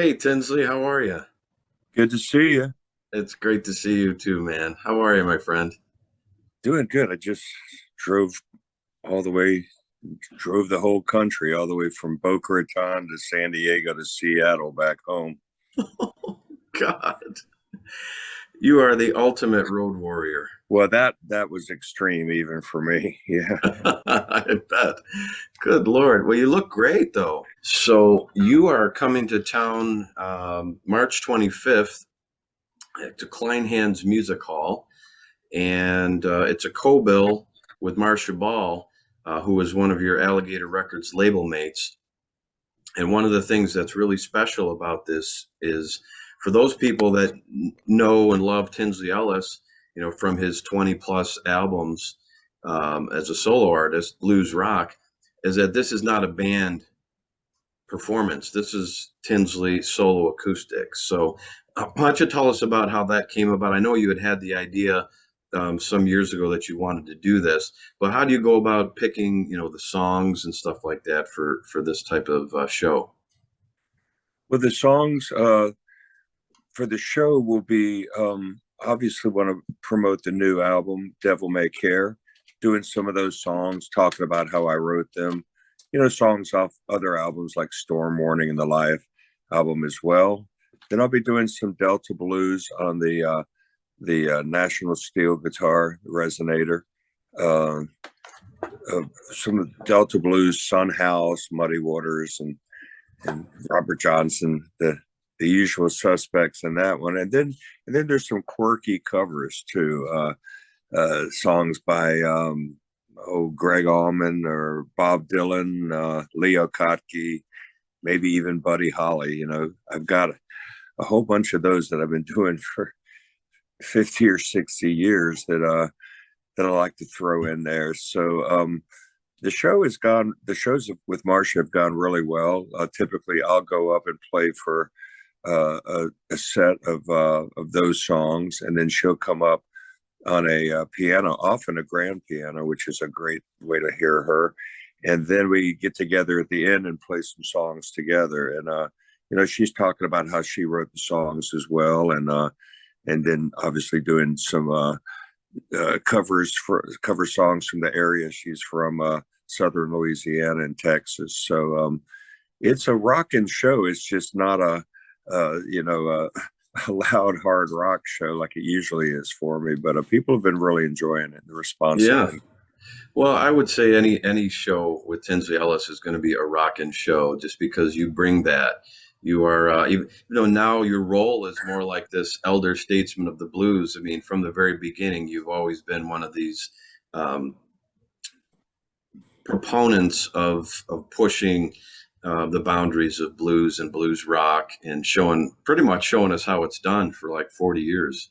Hey Tinsley, how are you? Good to see you. It's great to see you too, man. How are you, my friend? Doing good. I just drove all the way, drove the whole country, all the way from Boca Raton to San Diego to Seattle back home. God, you are the ultimate road warrior. Well, that was extreme even for me. Yeah. I bet. Good Lord. Well, you look great though. So you are coming to town March 25th to Kleinhans Music Hall, and it's a co-bill with Marcia Ball, who is one of your Alligator Records label mates. And one of the things that's really special about this is for those people that know and love Tinsley Ellis, from his 20 plus albums as a solo artist, blues rock, is that this is not a band performance. This is Tinsley solo acoustic. So, why don't you tell us about how that came about? I know you had the idea some years ago that you wanted to do this, but how do you go about picking, the songs and stuff like that for this type of show? Well, the songs for the show will be obviously want to promote the new album, Devil May Care, doing some of those songs, talking about how I wrote them, songs off other albums like Storm Warning and the Life album as well. Then I'll be doing some Delta blues on the National Steel guitar resonator. Uh, some Delta blues, Sun House, Muddy Waters, and Robert Johnson, the usual suspects in that one, and then there's some quirky covers too. Songs by Gregg Allman or Bob Dylan, Leo Kottke, maybe even Buddy Holly. I've got a whole bunch of those that I've been doing for 50 or 60 years that I like to throw in there. So the shows with Marcia have gone really well. Typically I'll go up and play for a set of those songs, and then she'll come up on a piano, often a grand piano, which is a great way to hear her. And then we get together at the end and play some songs together. And she's talking about how she wrote the songs as well, and then obviously doing some cover songs from the area she's from, southern Louisiana and Texas. So it's a rockin' show. It's just not a loud hard rock show like it usually is for me, but people have been really enjoying it. The response has Yeah. been. Well, I would say any show with Tinsley Ellis is going to be a rockin' show just because you bring that. You are, even though now your role is more like this elder statesman of the blues. I mean, from the very beginning, you've always been one of these um, proponents of pushing the boundaries of blues and blues rock and pretty much showing us how it's done for like 40 years.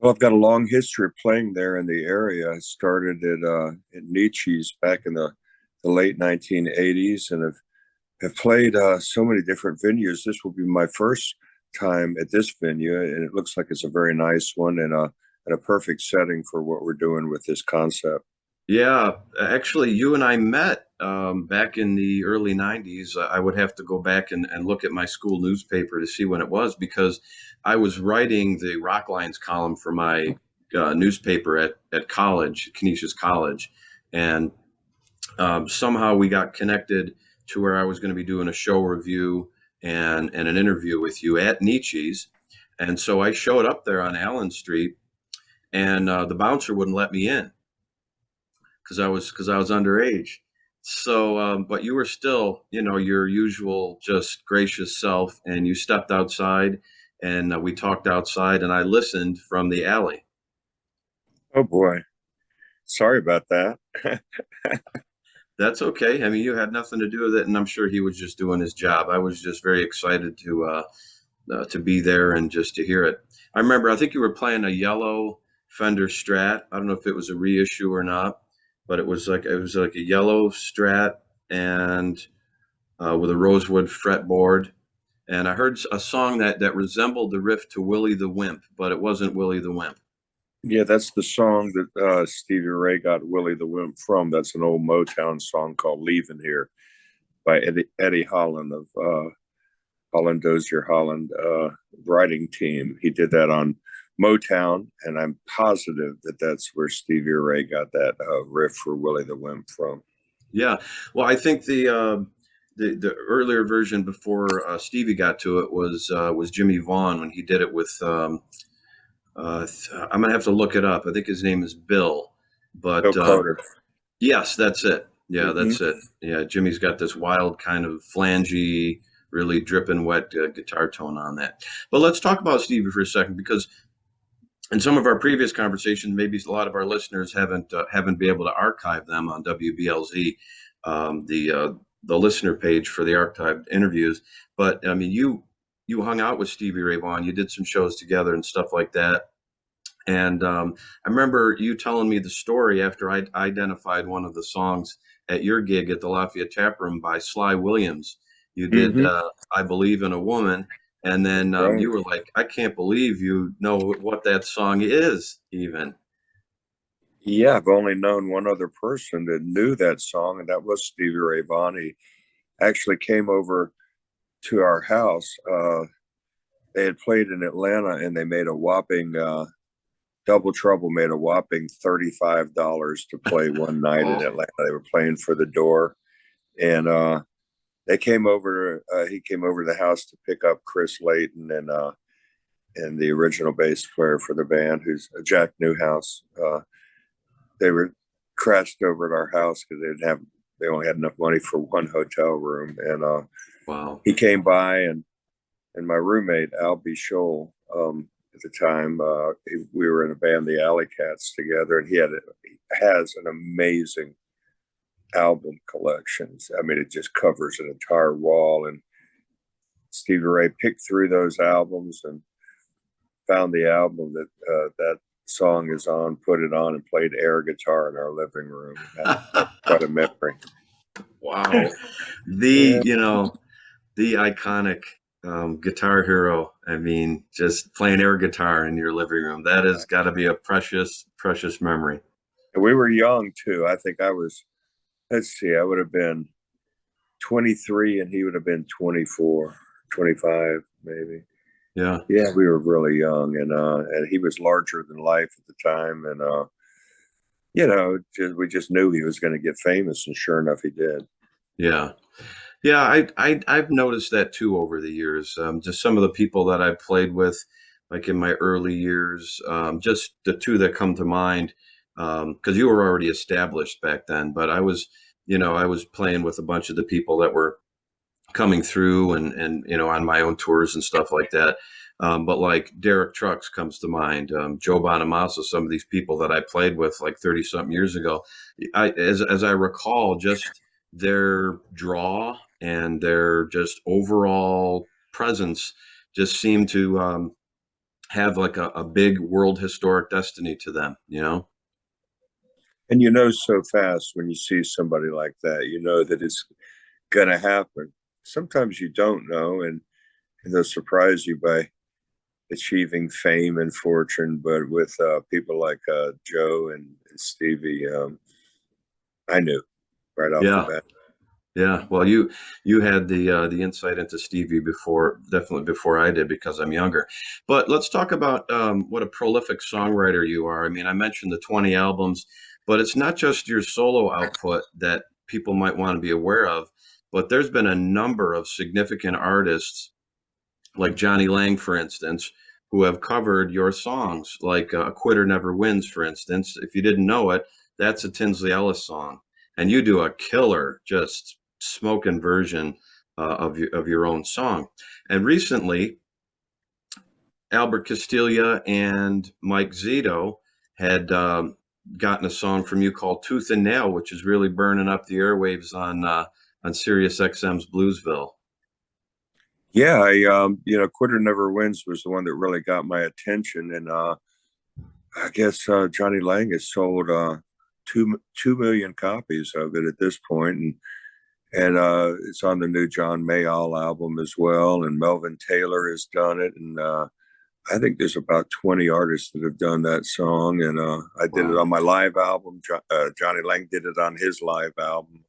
Well, I've got a long history of playing there in the area. I started at Nietzsche's back in the late 1980s, and have played so many different venues. This will be my first time at this venue, and it looks like it's a very nice one and a perfect setting for what we're doing with this concept. Yeah, actually, you and I met back in the early 90s. I would have to go back and look at my school newspaper to see when it was because I was writing the Rock Lines column for my newspaper at college, Canisius College. And somehow we got connected to where I was going to be doing a show review and an interview with you at Nietzsche's. And so I showed up there on Allen Street, and the bouncer wouldn't let me in because I was underage. So, but you were still, your usual just gracious self, and you stepped outside, and we talked outside, and I listened from the alley. Oh boy, sorry about that. That's okay. I mean, you had nothing to do with it, and I'm sure he was just doing his job. I was just very excited to be there and just to hear it. I remember, I think you were playing a yellow Fender Strat. I don't know if it was a reissue or not, but it was like a yellow Strat and with a rosewood fretboard. And I heard a song that resembled the riff to Willie the Wimp, but it wasn't Willie the Wimp. Yeah, that's the song that Stevie Ray got Willie the Wimp from. That's an old Motown song called "Leaving Here" by Eddie Holland Holland Dozier Holland writing team. He did that on Motown, and I'm positive that that's where Stevie Ray got that riff for Willie the Wimp from. Yeah. Well, I think the earlier version before Stevie got to it was Jimmy Vaughan when he did it with. I'm gonna have to look it up. I think his name is Bill, but Bill Carter. yes, that's it. Yeah, Mm-hmm. that's it. Yeah, Jimmy's got this wild kind of flangy, really dripping wet guitar tone on that. But let's talk about Stevie for a second, because in some of our previous conversations, maybe a lot of our listeners haven't been able to archive them on WBLZ, the listener page for the archived interviews. But I mean, you hung out with Stevie Ray Vaughan, you did some shows together and stuff like that. And I remember you telling me the story after I identified one of the songs at your gig at the Lafayette Tap Room by Sly Williams. You did, I Believe in a Woman. And then Right. you were like, I can't believe you know what that song is, even. Yeah, I've only known one other person that knew that song, and that was Stevie Ray Vaughan. He actually came over to our house. They had played in Atlanta, and they made a whopping Double Trouble made a whopping $35 to play one night in Atlanta. They were playing for the Door, and they came over. He came over to the house to pick up Chris Layton and the original bass player for the band, who's Jack Newhouse. They were crashed over at our house because they only had enough money for one hotel room, and Wow. He came by, and my roommate Albie Scholl, at the time, we were in a band, the Alley Cats, together, and he has an amazing album collection. I mean, it just covers an entire wall, and Stevie Ray picked through those albums and found the album that song is on, put it on, and played air guitar in our living room. That's quite a memory. Wow. The iconic Guitar Hero. I mean, just playing air guitar in your living room. That has got to be a precious, precious memory. And we were young too. I think I was, I would have been 23 and he would have been 24, 25 maybe. Yeah. Yeah, we were really young, and he was larger than life at the time, and we just knew he was going to get famous, and sure enough, he did. Yeah. Yeah, I've noticed that too over the years. Just some of the people that I've played with, like in my early years, just the two that come to mind, because you were already established back then. But I was playing with a bunch of the people that were coming through and on my own tours and stuff like that. But like Derek Trucks comes to mind, Joe Bonamassa, some of these people that I played with like 30 something years ago. As I recall, just their draw and their just overall presence just seemed to have like a big world historic destiny to them, And so fast when you see somebody like that, that it's going to happen. Sometimes you don't know, and they'll surprise you by achieving fame and fortune. But with people like Joe and Stevie, I knew right off the bat. Yeah, well, you had the insight into Stevie definitely before I did, because I'm younger. But let's talk about what a prolific songwriter you are. I mean, I mentioned the 20 albums, but it's not just your solo output that people might want to be aware of, but there's been a number of significant artists, like Jonny Lang, for instance, who have covered your songs, like "A Quitter Never Wins," for instance. If you didn't know it, that's a Tinsley Ellis song, and you do a killer, just smoking version of your own song. And recently, Albert Castiglia and Mike Zito had gotten a song from you called "Tooth and Nail," which is really burning up the airwaves on Sirius XM's Bluesville. Yeah, Quitter Never Wins was the one that really got my attention, and I guess Jonny Lang has sold 2 million copies of it at this point, and it's on the new John Mayall album as well, and Melvin Taylor has done it, and I think there's about 20 artists that have done that song, and I did it on my live album. Jonny Lang did it on his live album,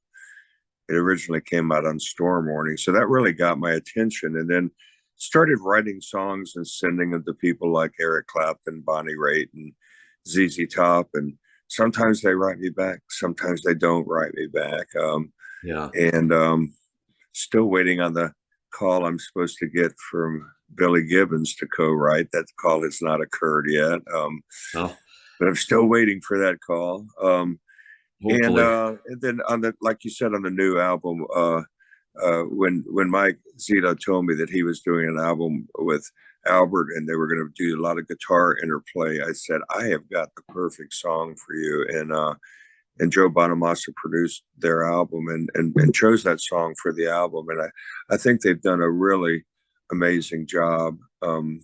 It originally came out on Storm Warning, so that really got my attention. And then started writing songs and sending them to people like Eric Clapton, Bonnie Raitt, and ZZ Top. And sometimes they write me back, sometimes they don't write me back. Yeah. And Still waiting on the call I'm supposed to get from Billy Gibbons to co-write. That call has not occurred yet, Well, but I'm still waiting for that call. hopefully. And then on the, like you said, on the new album, when Mike Zito told me that he was doing an album with Albert and they were going to do a lot of guitar interplay, I said, I have got the perfect song for you. And Joe Bonamassa produced their album and chose that song for the album. And I think they've done a really amazing job on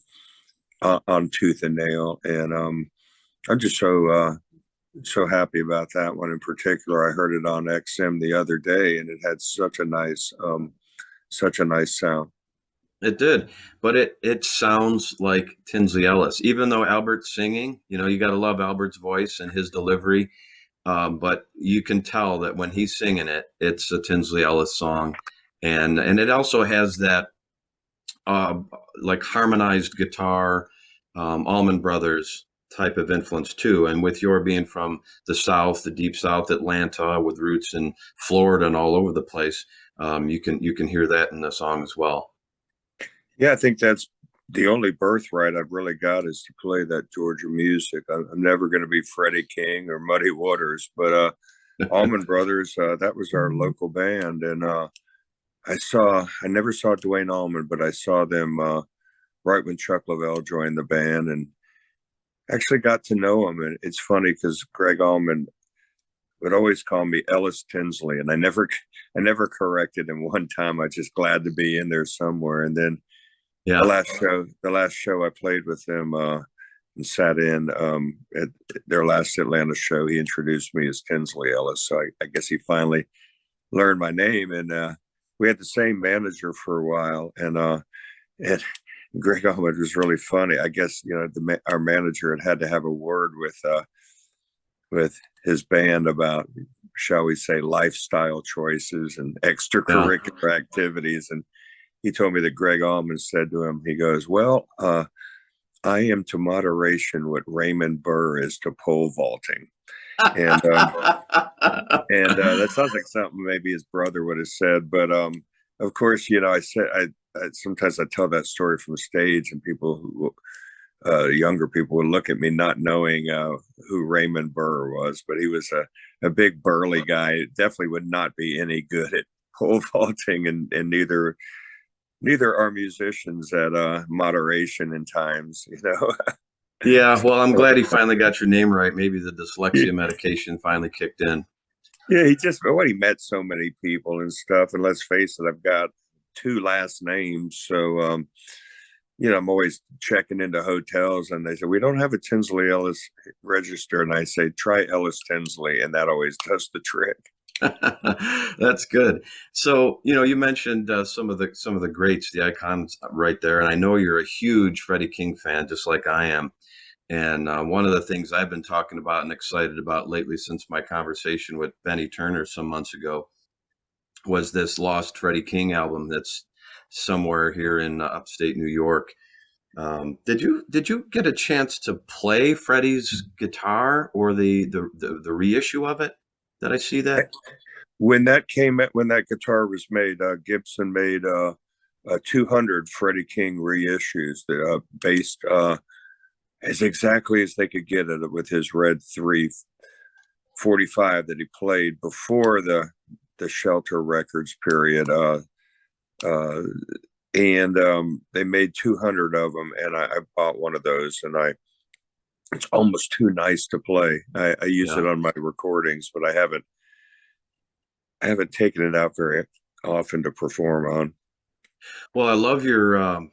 Tooth and Nail. And I'm just so happy about that one in particular. I heard it on XM the other day, and it had such a nice sound. It did, but it sounds like Tinsley Ellis, even though Albert's singing. You got to love Albert's voice and his delivery. But you can tell that when he's singing it, it's a Tinsley Ellis song, and it also has that like harmonized guitar, Allman Brothers type of influence too. And with your being from the South, the deep South, Atlanta, with roots in Florida and all over the place, you can hear that in the song as well. Yeah, I think that's the only birthright I've really got is to play that Georgia music. I'm never going to be Freddie King or Muddy Waters, but Allman Brothers, that was our local band. And I never saw Duane Allman, but I saw them right when Chuck Leavell joined the band and actually got to know him. And it's funny because Gregg Allman would always call me Ellis Tinsley, and I never corrected him one time. I just glad to be in there somewhere. And then Yeah. the last show I played with them and sat in at their last Atlanta show, he introduced me as Tinsley Ellis. So I guess he finally learned my name. And we had the same manager for a while. And Gregg Allman was really funny. I guess, our manager had to have a word with his band about, shall we say, lifestyle choices and extracurricular activities. And he told me that Gregg Allman said to him, he goes, well, I am to moderation what Raymond Burr is to pole vaulting. And that sounds like something maybe his brother would have said. But of course, I sometimes I tell that story from stage, and people younger people would look at me not knowing who Raymond Burr was, but he was a big burly guy. Definitely would not be any good at pole vaulting, and neither are musicians at moderation in times. Yeah, well, I'm glad he finally got your name right. Maybe the dyslexia medication finally kicked in. Yeah, he met so many people and stuff. And let's face it, I've got 2 last names. So, I'm always checking into hotels and they say, we don't have a Tinsley Ellis register. And I say, try Ellis Tinsley. And that always does the trick. That's good. So, you mentioned some of the greats, the icons right there. And I know you're a huge Freddie King fan, just like I am. And one of the things I've been talking about and excited about lately since my conversation with Benny Turner some months ago was this Lost Freddie King album that's somewhere here in upstate New York. Did you get a chance to play Freddie's guitar or the reissue of it? Did I see that? When that guitar was made, Gibson made 200 Freddie King reissues that based as exactly as they could get it with his Red 345 that he played before the Shelter Records period. And they made 200 of them, and I bought one of those, and it's almost too nice to play. I use it on my recordings, but I haven't taken it out very often to perform on. Well, I love your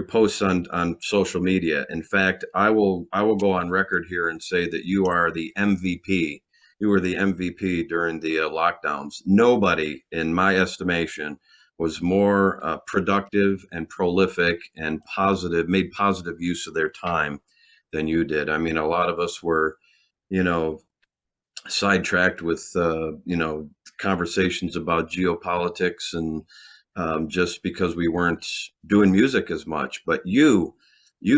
posts on social media. In fact, I will go on record here and say that you are the MVP. You were the MVP during the lockdowns. Nobody, in my estimation, was more productive and prolific and made positive use of their time than you did. I mean, a lot of us were, sidetracked with, conversations about geopolitics and just because we weren't doing music as much. But you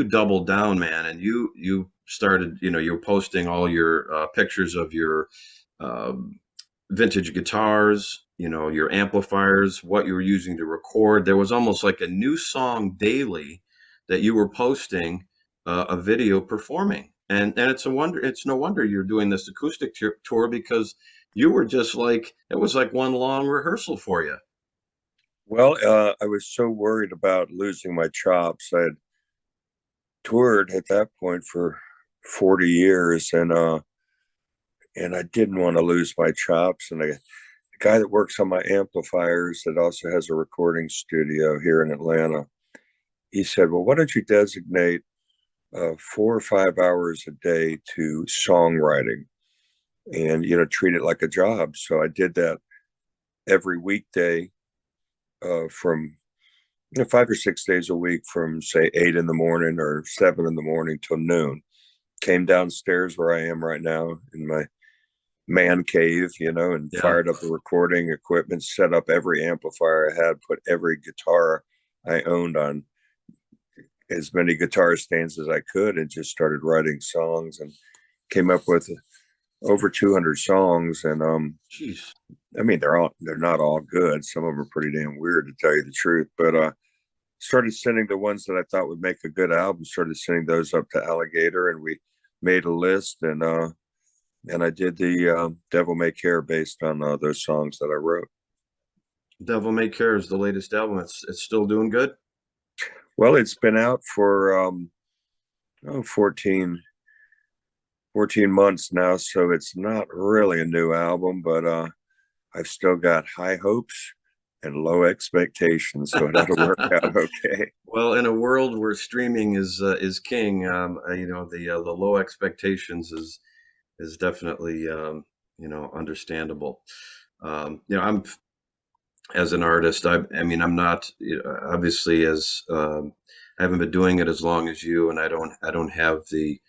doubled down, man, and you started. You're posting all your pictures of your um, vintage guitars, your amplifiers, what you were using to record. There was almost like a new song daily that you were posting a video performing. And it's no wonder you're doing this acoustic tour because you were just like it was like one long rehearsal for you. Well, I was so worried about losing my chops. I had toured at that point for 40 years, and I didn't want to lose my chops. And the guy that works on my amplifiers that also has a recording studio here in Atlanta, he said, "Well, why don't you designate 4 or 5 hours a day to songwriting, and treat it like a job?" So I did that every weekday, from 5 or 6 days a week, from say 8 in the morning or 7 in the morning till noon. Came downstairs where I am right now in my man cave, and Yeah. fired up the recording equipment, set up every amplifier I had, put every guitar I owned on as many guitar stands as I could, and just started writing songs, and came up with over 200 songs. And Jeez. I mean, they're not all good. Some of them are pretty damn weird, to tell you the truth. But started sending the ones that I thought would make a good album. Started sending those up to Alligator, and we made a list. And I did the Devil May Care based on those songs that I wrote. Devil May Care is the latest album. It's still doing good. Well, it's been out for 14 months now, so it's not really a new album, but I've still got high hopes and low expectations, so it ought to work out okay. Well, in a world where streaming is king, the low expectations is definitely understandable. I'm as an artist. I mean, I'm not obviously as I haven't been doing it as long as you, and I don't have the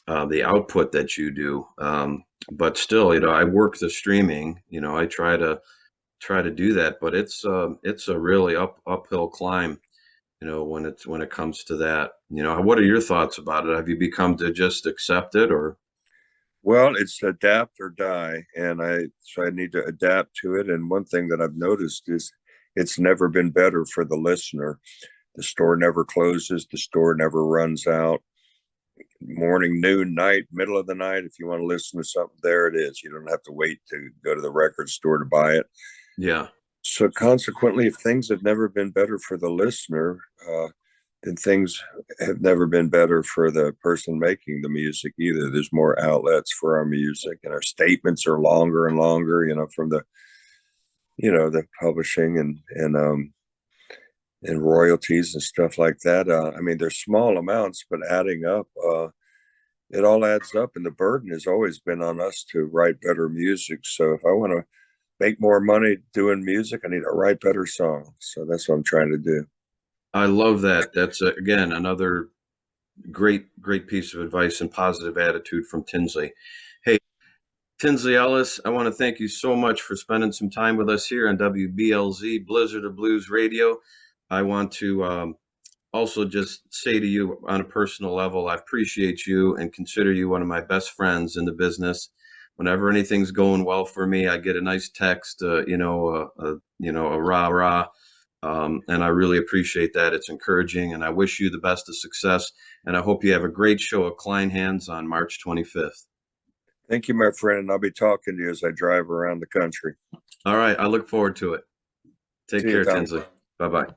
output that you do. But still, I work the streaming. I try to do that, but it's a really uphill climb. When it comes to that. What are your thoughts about it? Have you become to just accept it, or? Well, it's adapt or die, and I need to adapt to it. And one thing that I've noticed is it's never been better for the listener. The store never closes, the store never runs out. Morning, noon, night, middle of the night, if you want to listen to something, there it is. You don't have to wait to go to the record store to buy it. Yeah. So consequently, if things have never been better for the listener, then things have never been better for the person making the music either. There's more outlets for our music, and our statements are longer and longer, from the publishing and royalties and stuff like that. I mean, they're small amounts, but adding up, it all adds up, and the burden has always been on us to write better music. So if I want to make more money doing music, I need to write better songs. So that's what I'm trying to do. I love that. That's again another great piece of advice and positive attitude from Tinsley. Hey, Tinsley Ellis, I want to thank you so much for spending some time with us here on WBLZ Blizzard of Blues Radio. I want to also just say to you on a personal level, I appreciate you and consider you one of my best friends in the business. Whenever anything's going well for me, I get a nice text, a rah rah. And I really appreciate that. It's encouraging, and I wish you the best of success. And I hope you have a great show at Kleinhans on March 25th. Thank you, my friend. And I'll be talking to you as I drive around the country. All right. I look forward to it. Take See you, care, Tom. Tinsley. Bye-bye.